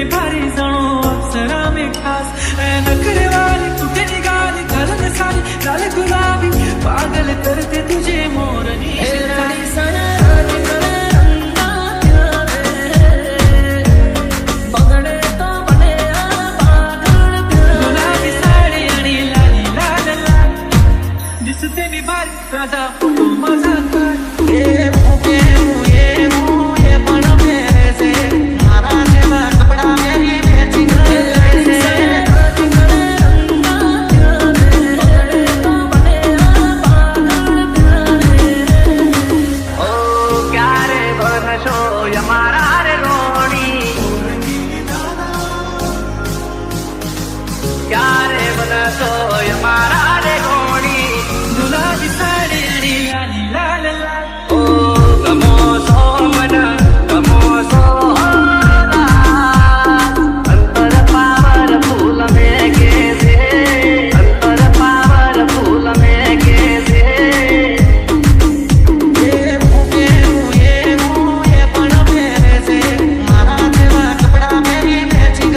तेरी भारी जानो अप्सरा में खास नखरे वाली टूटे निगाली गलन सारी लाल गुलाबी पागल करते तुझे मोरनी राजा फोटो मजा कर ये भूखे ये पण मेरे से मारा जेवा कपड़ा मेरी मैचिंग ओ क्या रे बनशो यमारा रे रोणी क्या रे बनशो यमारा रे रोणी गुलाबी साड़ी ला ला ला ओ गमो सो मन गमो सो अंतर पावर फूल में कैसे अंतर पावर फूल में कैसे ये भूखे ये पण मेरे से मारा जेवा कपड़ा मेरी मैचिंग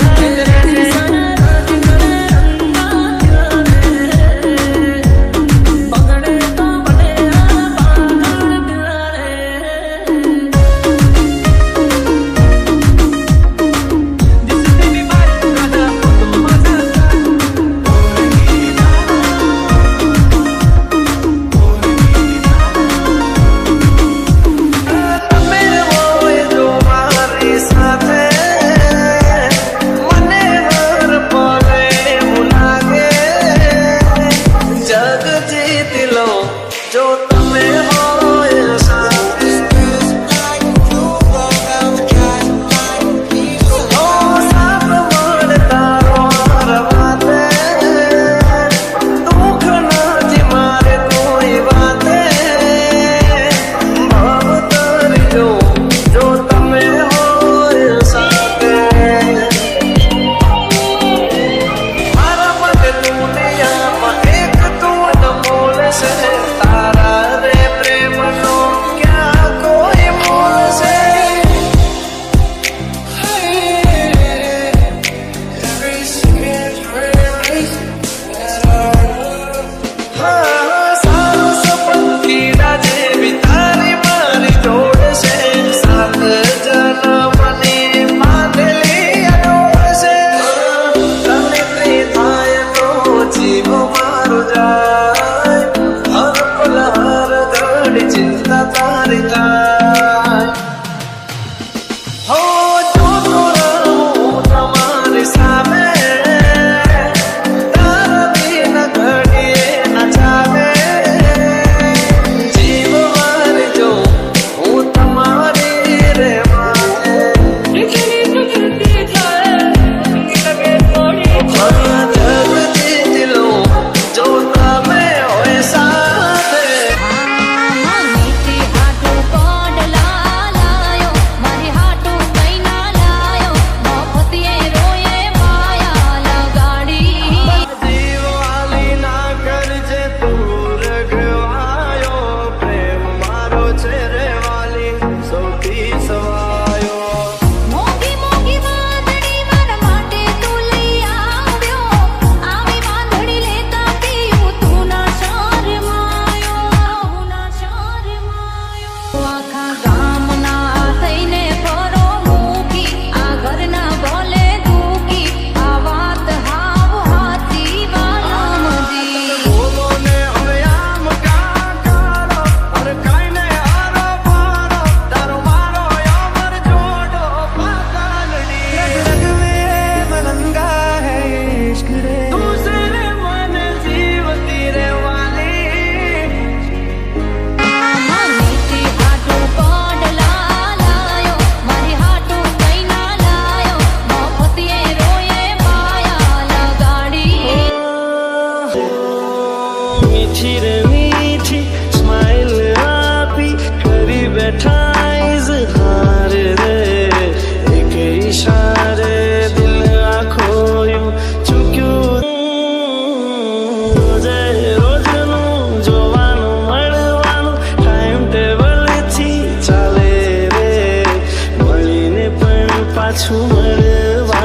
जो तुम्हें हो चिंता तारी हो जो तोरा तुम्हारे सामने तारा बिन घड़िए न जावे जीव मारे जो हूँ तुम्हारी रे माए जग जीत लो जो तमें होए साथ मीठी रे मीठी स्माइल आपी करी बैठा इजहार रे एक इशारे दिल आखो यूं चुक्यूं रोजનું જોવાનું મળવાનું ટાઈમ ટેબલ થી ચાલે રે મળીને પણ પાછું મળવા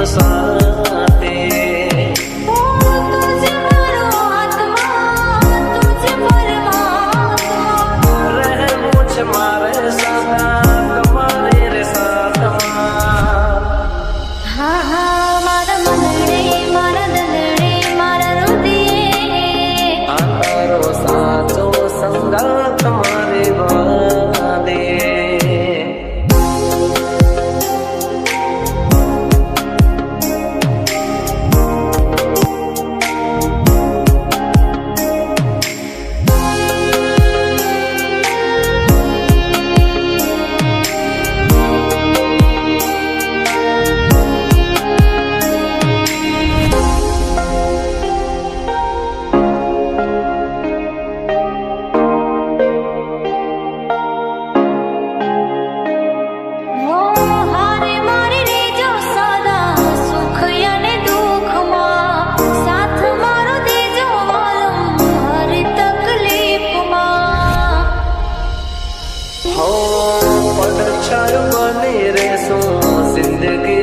સાથે તુજ મારો આત્મા તુજ પરમાત્મા રહેવું છે મારે સદા તમારે રે સાથમાં હા હા મારા મનડે મારા દલડે મારા હૃદયે આ તારો સાચો સંગાથ મારે વાદે હારે મારી રેજો સદા સુખ અને દુઃખમાં સાથ મારો દેજો આલમ હર તકલીફમાં હો પડછાયો બની રહેશું જિંદગી